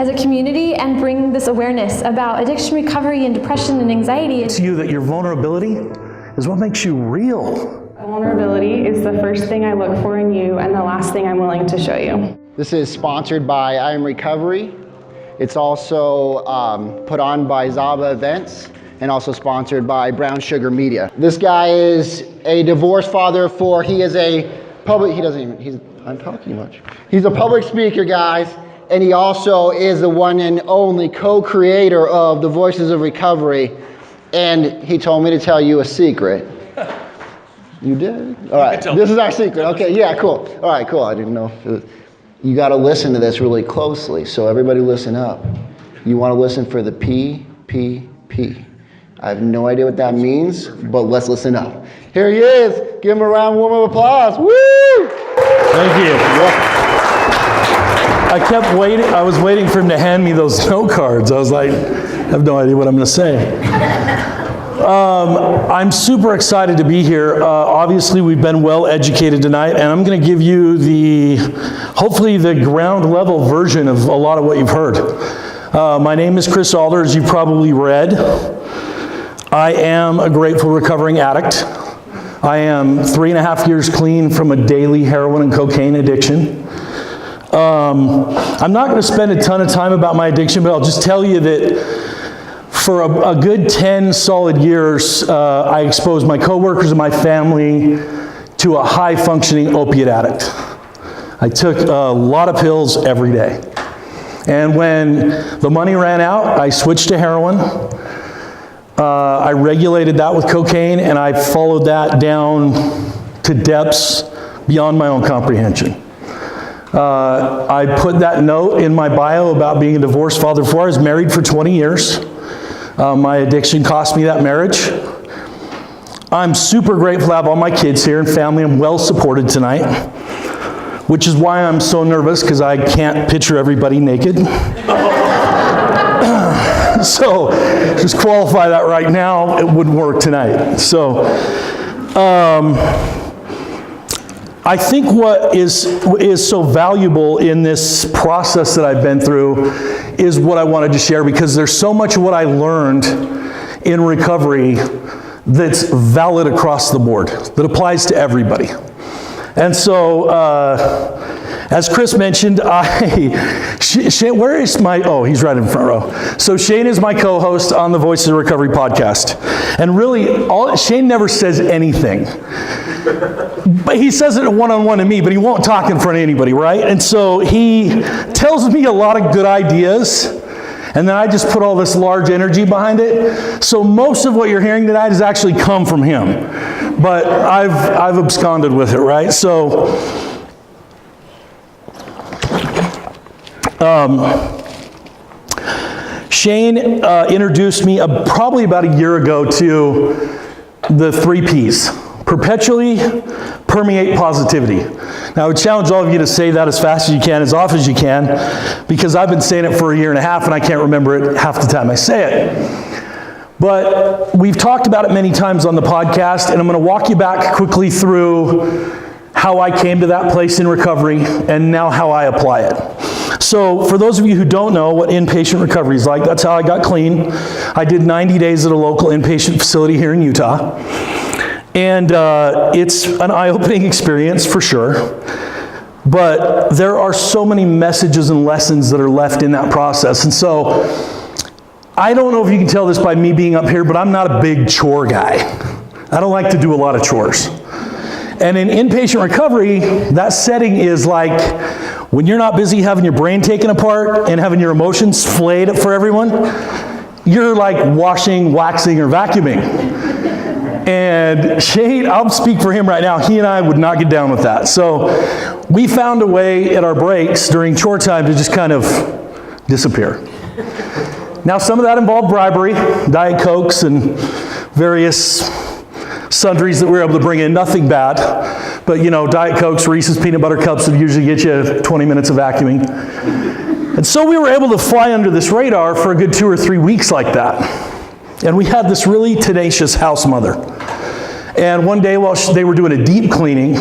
as a community and bring this awareness about addiction recovery and depression and anxiety. It's you that your vulnerability is what makes you real. Vulnerability is the first thing I look for in you and the last thing I'm willing to show you. This is sponsored by I Am Recovery. It's also put on by Zaba Events and also sponsored by Brown Sugar Media. This guy is a divorced father of 4. He is a public, I'm talking much. He's a public speaker, guys, and he also is the one and only co-creator of the Voices of Recovery. And he told me to tell you a secret. You did? All right, this is our secret. Okay, yeah, cool. All right, cool. I didn't know if it was, you got to listen to this really closely. So everybody listen up. You want to listen for the PPP. I have no idea what that means, but let's listen up. Here he is. Give him a round warm of applause. Woo! Thank you. I kept waiting. I was waiting for him to hand me those note cards. I was like, I have no idea what I'm going to say. I'm super excited to be here. Obviously, we've been well educated tonight, and I'm going to give you hopefully the ground level version of a lot of what you've heard. My name is Chris Alders. You've probably read. I am a grateful recovering addict. I am 3.5 years clean from a daily heroin and cocaine addiction. I'm not going to spend a ton of time about my addiction, but I'll just tell you that for a good 10 solid years, I exposed my coworkers and my family to a high-functioning opiate addict. I took a lot of pills every day. And when the money ran out, I switched to heroin. I regulated that with cocaine, and I followed that down to depths beyond my own comprehension. I put that note in my bio about being a divorced father before. I was married for 20 years. My addiction cost me that marriage. I'm super grateful to have all my kids here and family. I'm well supported tonight, which is why I'm so nervous, because I can't picture everybody naked. So just qualify that right now, it wouldn't work tonight. So I think what is so valuable in this process that I've been through is what I wanted to share, because there's so much of what I learned in recovery that's valid across the board, that applies to everybody. And so, as Chris mentioned, where is my, oh, he's right in the front row. So Shane is my co-host on the Voices of Recovery podcast. And really, Shane never says anything. But he says it one-on-one to me, but he won't talk in front of anybody, right? And so he tells me a lot of good ideas, and then I just put all this large energy behind it. So most of what you're hearing tonight has actually come from him. But I've absconded with it, right? So Shane introduced me probably about a year ago to the 3 Ps: Perpetually, Permeate, Positivity. Now I would challenge all of you to say that as fast as you can, as often as you can, because I've been saying it for 1.5 years and I can't remember it half the time I say it. But we've talked about it many times on the podcast, and I'm going to walk you back quickly through how I came to that place in recovery and now how I apply it. So for those of you who don't know what inpatient recovery is like, that's how I got clean. I did 90 days at a local inpatient facility here in Utah. And it's an eye-opening experience for sure. But there are so many messages and lessons that are left in that process. And so I don't know if you can tell this by me being up here, but I'm not a big chore guy. I don't like to do a lot of chores. And in inpatient recovery, that setting is like when you're not busy having your brain taken apart and having your emotions flayed for everyone, you're like washing, waxing, or vacuuming. And Shane, I'll speak for him right now, he and I would not get down with that. So we found a way at our breaks during chore time to just kind of disappear. Now some of that involved bribery, Diet Cokes and various sundries that we were able to bring in, nothing bad. But you know, Diet Cokes, Reese's Peanut Butter Cups would usually get you 20 minutes of vacuuming. And so we were able to fly under this radar for a good 2 or 3 weeks like that. And we had this really tenacious house mother. And one day while they were doing a deep cleaning,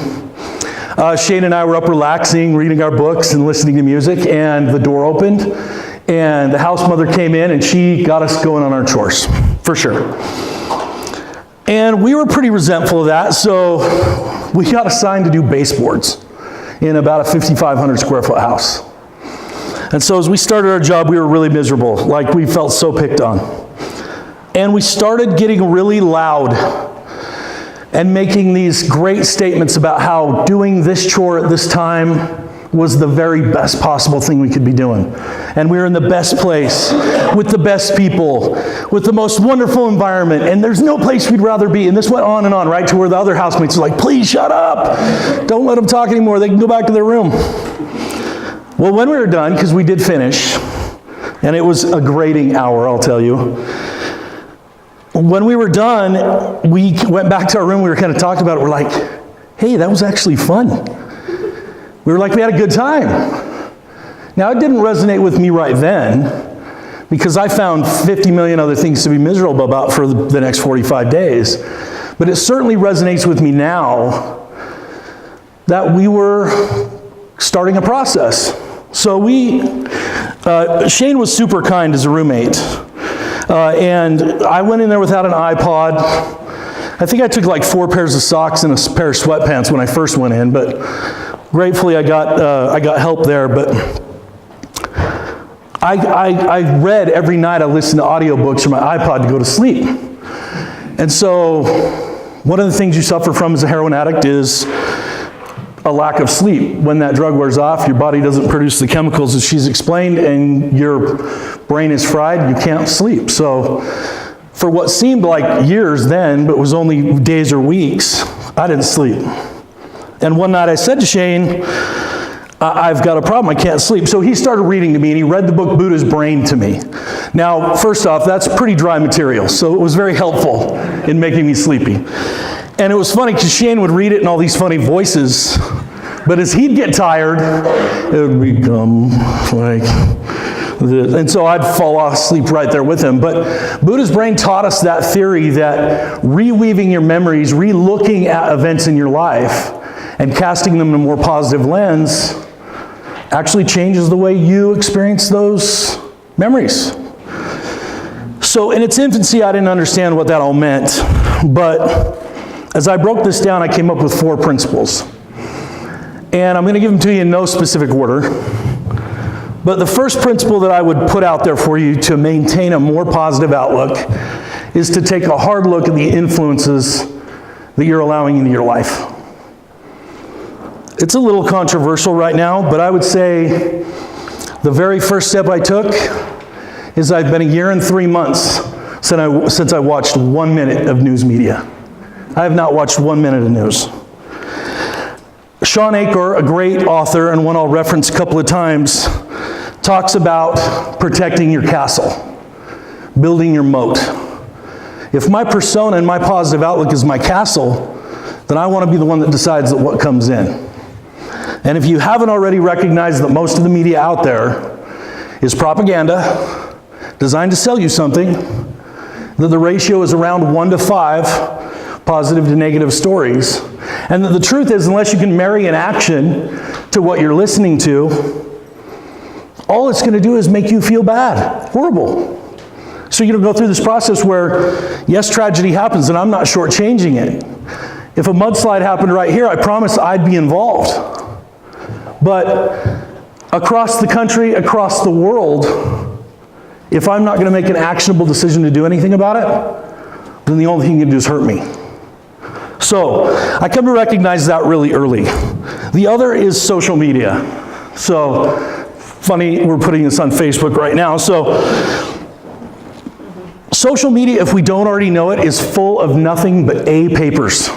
Shane and I were up relaxing, reading our books and listening to music, and the door opened. And the house mother came in and she got us going on our chores, for sure. And we were pretty resentful of that, so we got assigned to do baseboards in about a 5,500 square foot house. And so as we started our job, we were really miserable, like we felt so picked on. And we started getting really loud and making these great statements about how doing this chore at this time was the very best possible thing we could be doing. And we were in the best place, with the best people, with the most wonderful environment, and there's no place we'd rather be. And this went on and on, right, to where the other housemates were like, please shut up. Don't let them talk anymore. They can go back to their room. Well, when we were done, because we did finish, and it was a grating hour, I'll tell you. When we were done, we went back to our room. We were kind of talking about it. We're like, hey, that was actually fun. We were like, we had a good time. Now, it didn't resonate with me right then because I found 50 million other things to be miserable about for the next 45 days. But it certainly resonates with me now that we were starting a process. So Shane was super kind as a roommate. And I went in there without an iPod. I think I took like 4 pairs of socks and a pair of sweatpants when I first went in, but gratefully I got help there. But I read every night. I listened to audiobooks from my iPod to go to sleep. And so one of the things you suffer from as a heroin addict is a lack of sleep. When that drug wears off, your body doesn't produce the chemicals as she's explained, and your brain is fried, you can't sleep. So for what seemed like years then, but was only days or weeks, I didn't sleep. And one night I said to Shane, I've got a problem, I can't sleep. So he started reading to me, and he read the book Buddha's Brain to me. Now, first off, that's pretty dry material, so it was very helpful in making me sleepy. And it was funny because Shane would read it in all these funny voices, but as he'd get tired, it would become like this. And so I'd fall asleep right there with him. But Buddha's Brain taught us that theory that reweaving your memories, re-looking at events in your life, and casting them in a more positive lens actually changes the way you experience those memories. So in its infancy, I didn't understand what that all meant, but as I broke this down, I came up with 4 principles. And I'm going to give them to you in no specific order. But the first principle that I would put out there for you to maintain a more positive outlook is to take a hard look at the influences that you're allowing into your life. It's a little controversial right now, but I would say the very first step I took is I've been a year and 3 months since I watched 1 minute of news media. I have not watched 1 minute of news. Sean Achor, a great author and one I'll reference a couple of times, talks about protecting your castle, building your moat. If my persona and my positive outlook is my castle, then I want to be the one that decides that what comes in. And if you haven't already recognized that most of the media out there is propaganda designed to sell you something, that the ratio is around 1 to 5 positive to negative stories, and that the truth is, unless you can marry an action to what you're listening to, all it's going to do is make you feel bad, horrible. So you're going to go through this process where, yes, tragedy happens, and I'm not shortchanging it. If a mudslide happened right here, I promise I'd be involved. But across the country, across the world, if I'm not going to make an actionable decision to do anything about it, then the only thing you can do is hurt me. So I come to recognize that really early. The other is social media. So funny, we're putting this on Facebook right now. So social media, if we don't already know it, is full of nothing but A papers.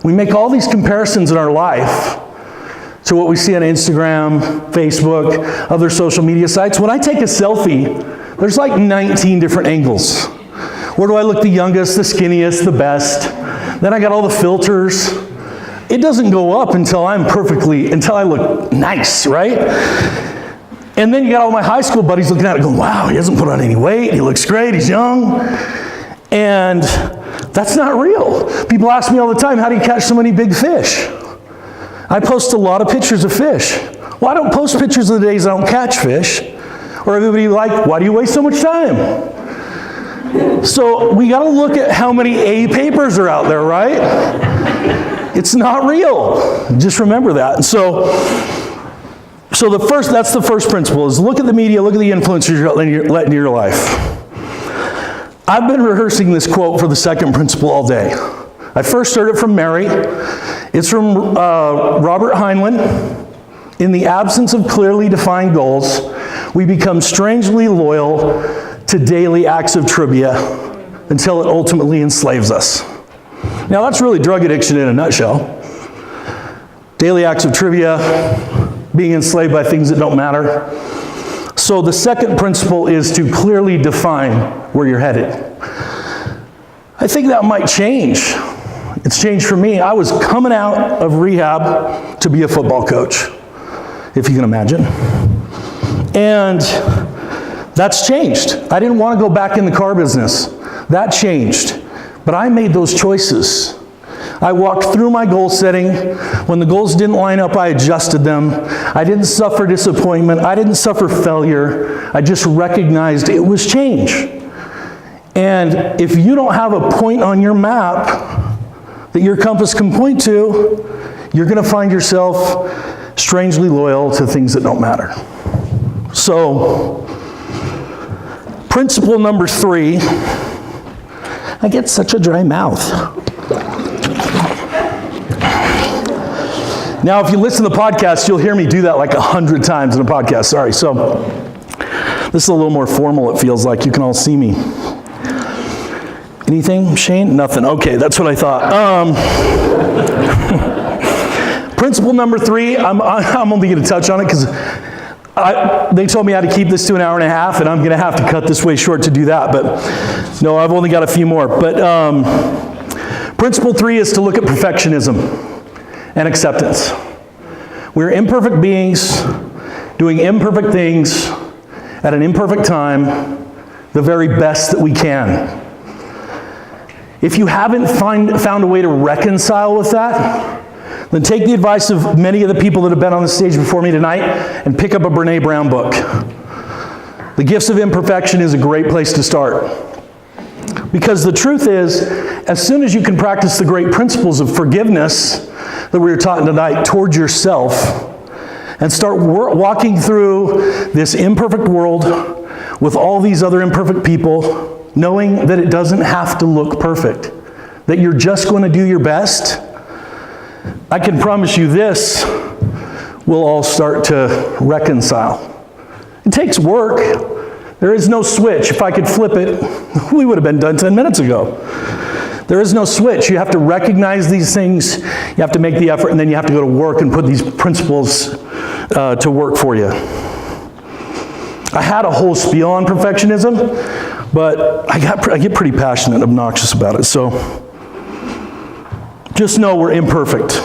We make all these comparisons in our life to what we see on Instagram, Facebook, other social media sites. When I take a selfie, there's like 19 different angles. Where do I look the youngest, the skinniest, the best? Then I got all the filters. It doesn't go up until I look nice, right? And then you got all my high school buddies looking at it going, wow, he hasn't put on any weight, he looks great, he's young. And that's not real. People ask me all the time, how do you catch so many big fish? I post a lot of pictures of fish. Well, I don't post pictures of the days I don't catch fish. Or everybody like, why do you waste so much time? So we got to look at how many A papers are out there, right? It's not real. Just remember that. And so that's the first principle, is look at the media, look at the influencers you're letting into your life. I've been rehearsing this quote for the second principle all day. I first heard it from Mary. It's from Robert Heinlein. In the absence of clearly defined goals, we become strangely loyal to daily acts of trivia until it ultimately enslaves us. Now that's really drug addiction in a nutshell. Daily acts of trivia, being enslaved by things that don't matter. So the second principle is to clearly define where you're headed. I think that might change. It's changed for me. I was coming out of rehab to be a football coach, if you can imagine. And that's changed. I didn't want to go back in the car business. That changed. But I made those choices. I walked through my goal setting. When the goals didn't line up, I adjusted them. I didn't suffer disappointment. I didn't suffer failure. I just recognized it was change. And if you don't have a point on your map that your compass can point to, you're going to find yourself strangely loyal to things that don't matter. So, principle number 3, I get such a dry mouth. Now, if you listen to the podcast, you'll hear me do that like 100 times in a podcast. Sorry. So, this is a little more formal, it feels like. You can all see me. Anything, Shane? Nothing. Okay, that's what I thought. Principle number 3, I'm only going to touch on it because they told me I had to keep this to an hour and a half, and I'm going to have to cut this way short to do that. But no, I've only got a few more. But principle 3 is to look at perfectionism and acceptance. We're imperfect beings doing imperfect things at an imperfect time, the very best that we can. If you haven't found a way to reconcile with that, then take the advice of many of the people that have been on the stage before me tonight and pick up a Brene Brown book. The Gifts of Imperfection is a great place to start. Because the truth is, as soon as you can practice the great principles of forgiveness that we were taught tonight towards yourself, and start walking through this imperfect world with all these other imperfect people, knowing that it doesn't have to look perfect, that you're just going to do your best, I can promise you this, we'll all start to reconcile. It takes work. There is no switch. If I could flip it, we would have been done 10 minutes ago. There is no switch. You have to recognize these things, you have to make the effort, and then you have to go to work and put these principles to work for you. I had a whole spiel on perfectionism, but I get pretty passionate and obnoxious about it, so just know we're imperfect.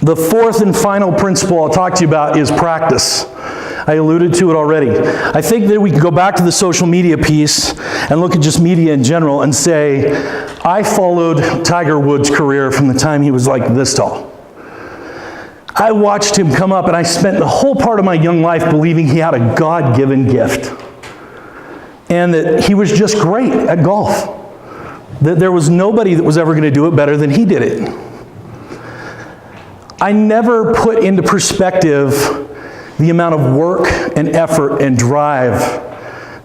The fourth and final principle I'll talk to you about is practice. I alluded to it already. I think that we can go back to the social media piece and look at just media in general and say, I followed Tiger Woods' career from the time he was like this tall. I watched him come up, and I spent the whole part of my young life believing he had a God-given gift and that he was just great at golf. That there was nobody that was ever going to do it better than he did it. I never put into perspective the amount of work and effort and drive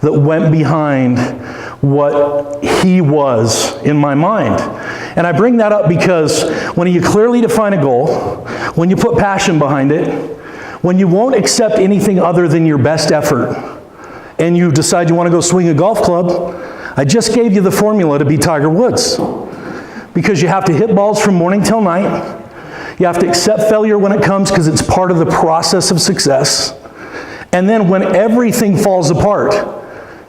that went behind what he was in my mind. And I bring that up because when you clearly define a goal, when you put passion behind it, when you won't accept anything other than your best effort, and you decide you want to go swing a golf club, I just gave you the formula to be Tiger Woods. Because you have to hit balls from morning till night. You have to accept failure when it comes because it's part of the process of success. And then when everything falls apart,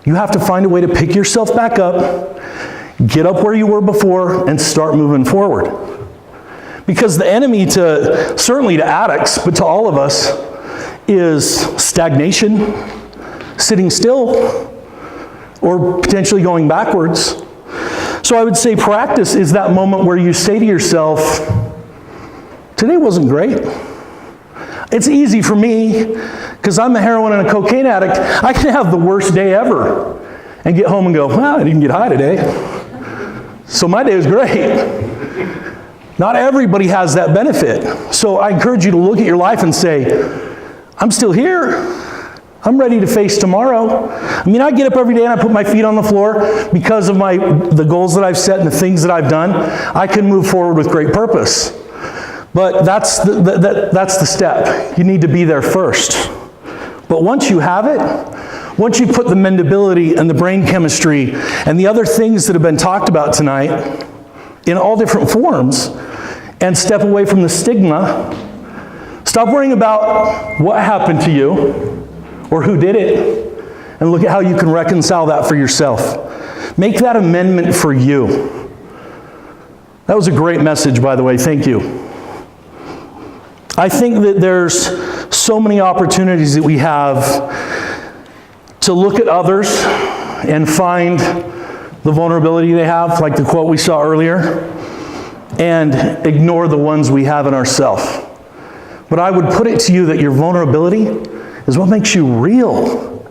you have to find a way to pick yourself back up, get up where you were before, and start moving forward. Because the enemy certainly to addicts, but to all of us, is stagnation, sitting still, or potentially going backwards. So I would say practice is that moment where you say to yourself, today wasn't great. It's easy for me, because I'm a heroin and a cocaine addict. I can have the worst day ever and get home and go, well, I didn't get high today, so my day was great. Not everybody has that benefit. So I encourage you to look at your life and say, I'm still here. I'm ready to face tomorrow. I mean, I get up every day and I put my feet on the floor because of the goals that I've set and the things that I've done. I can move forward with great purpose. But that's the step. You need to be there first. But once you have it, once you put the mendability and the brain chemistry and the other things that have been talked about tonight in all different forms, and step away from the stigma, stop worrying about what happened to you or who did it, and look at how you can reconcile that for yourself. Make that amendment for you. That was a great message, by the way. Thank you. I think that there's so many opportunities that we have to look at others and find the vulnerability they have, like the quote we saw earlier, and ignore the ones we have in ourselves. But I would put it to you that your vulnerability is what makes you real.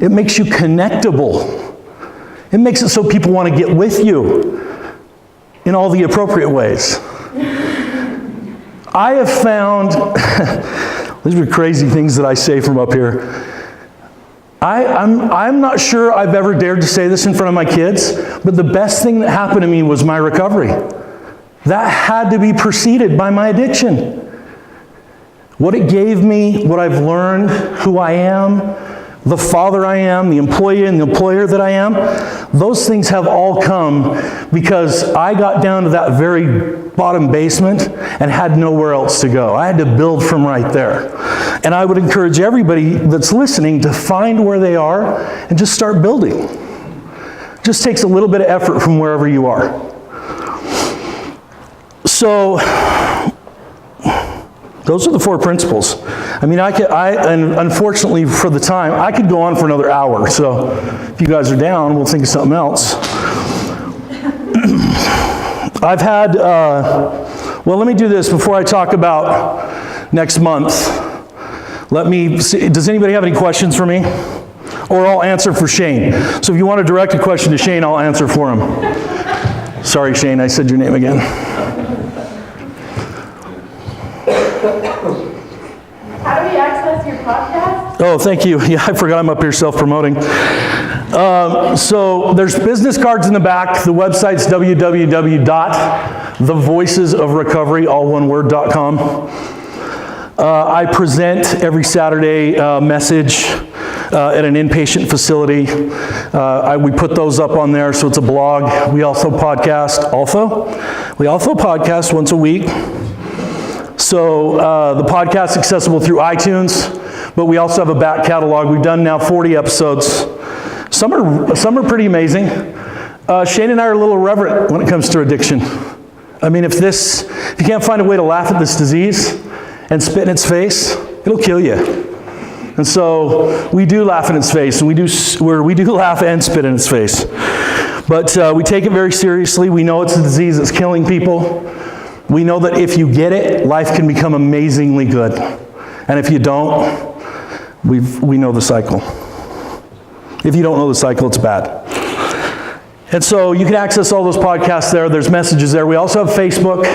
It makes you connectable. It makes it so people want to get with you in all the appropriate ways. I have found, these are crazy things that I say from up here. I'm not sure I've ever dared to say this in front of my kids, but the best thing that happened to me was my recovery. That had to be preceded by my addiction. What it gave me, what I've learned, who I am, the father I am, the employee and the employer that I am, those things have all come because I got down to that very bottom basement and had nowhere else to go. I had to build from right there. And I would encourage everybody that's listening to find where they are and just start building. It just takes a little bit of effort from wherever you are. So, those are the 4 principles. I mean, and unfortunately for the time, I could go on for another hour. So, if you guys are down, we'll think of something else. I've had, well, let me do this before I talk about next month. Let me see, does anybody have any questions for me? Or I'll answer for Shane. So if you want to direct a question to Shane, I'll answer for him. Sorry, Shane, I said your name again. How do we access your podcast? Oh, thank you. Yeah, I forgot I'm up here self-promoting. So there's business cards in the back. The website's www.thevoicesofrecovery.com. I present every Saturday message at an inpatient facility. We put those up on there, so it's a blog. We also podcast. We also podcast once a week. So the podcast's accessible through iTunes, but we also have a back catalog. We've done now 40 episodes. Some are pretty amazing. Shane and I are a little irreverent when it comes to addiction. I mean, if you can't find a way to laugh at this disease and spit in its face, it'll kill you. And so we do laugh in its face, and we do laugh and spit in its face. But we take it very seriously. We know it's a disease that's killing people. We know that if you get it, life can become amazingly good. And if you don't, we know the cycle. If you don't know the cycle, it's bad. And so you can access all those podcasts there. There's messages there. We also have Facebook,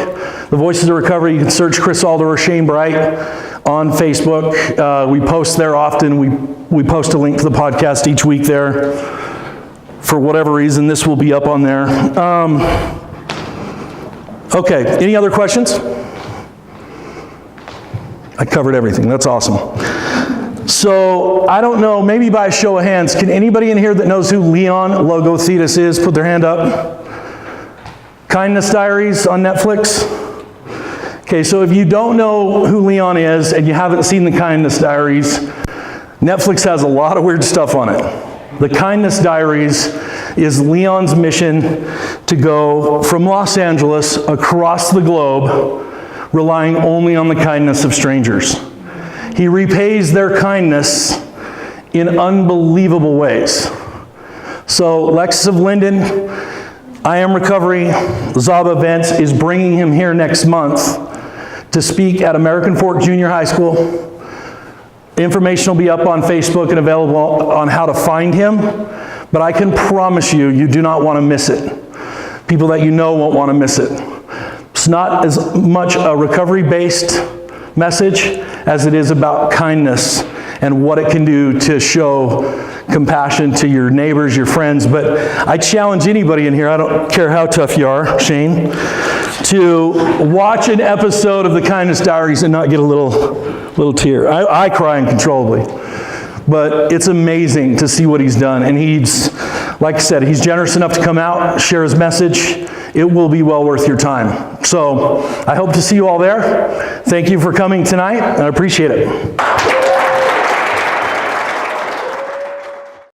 The Voices of Recovery. You can search Chris Alder or Shane Bright on Facebook. We post there often. We post a link to the podcast each week there. For whatever reason, this will be up on there. Okay, any other questions? I covered everything. That's awesome. So, I don't know, maybe by a show of hands, can anybody in here that knows who Leon Logothetis is put their hand up? Kindness Diaries on Netflix? Okay, so if you don't know who Leon is and you haven't seen the Kindness Diaries, Netflix has a lot of weird stuff on it. The Kindness Diaries is Leon's mission to go from Los Angeles across the globe, relying only on the kindness of strangers. He repays their kindness in unbelievable ways. So Lexus of Linden, I Am Recovery, Zaba Events is bringing him here next month to speak at American Fork Junior High School. Information will be up on Facebook and available on how to find him, but I can promise you, you do not want to miss it. People that you know won't want to miss it. It's not as much a recovery-based message as it is about kindness and what it can do to show compassion to your neighbors, your friends. But I challenge anybody in here, I don't care how tough you are, Shane, to watch an episode of the Kindness Diaries and not get a little tear. I cry uncontrollably. But it's amazing to see what he's done. And he's, like I said, he's generous enough to come out, share his message. It will be well worth your time. So I hope to see you all there. Thank you for coming tonight. I appreciate it.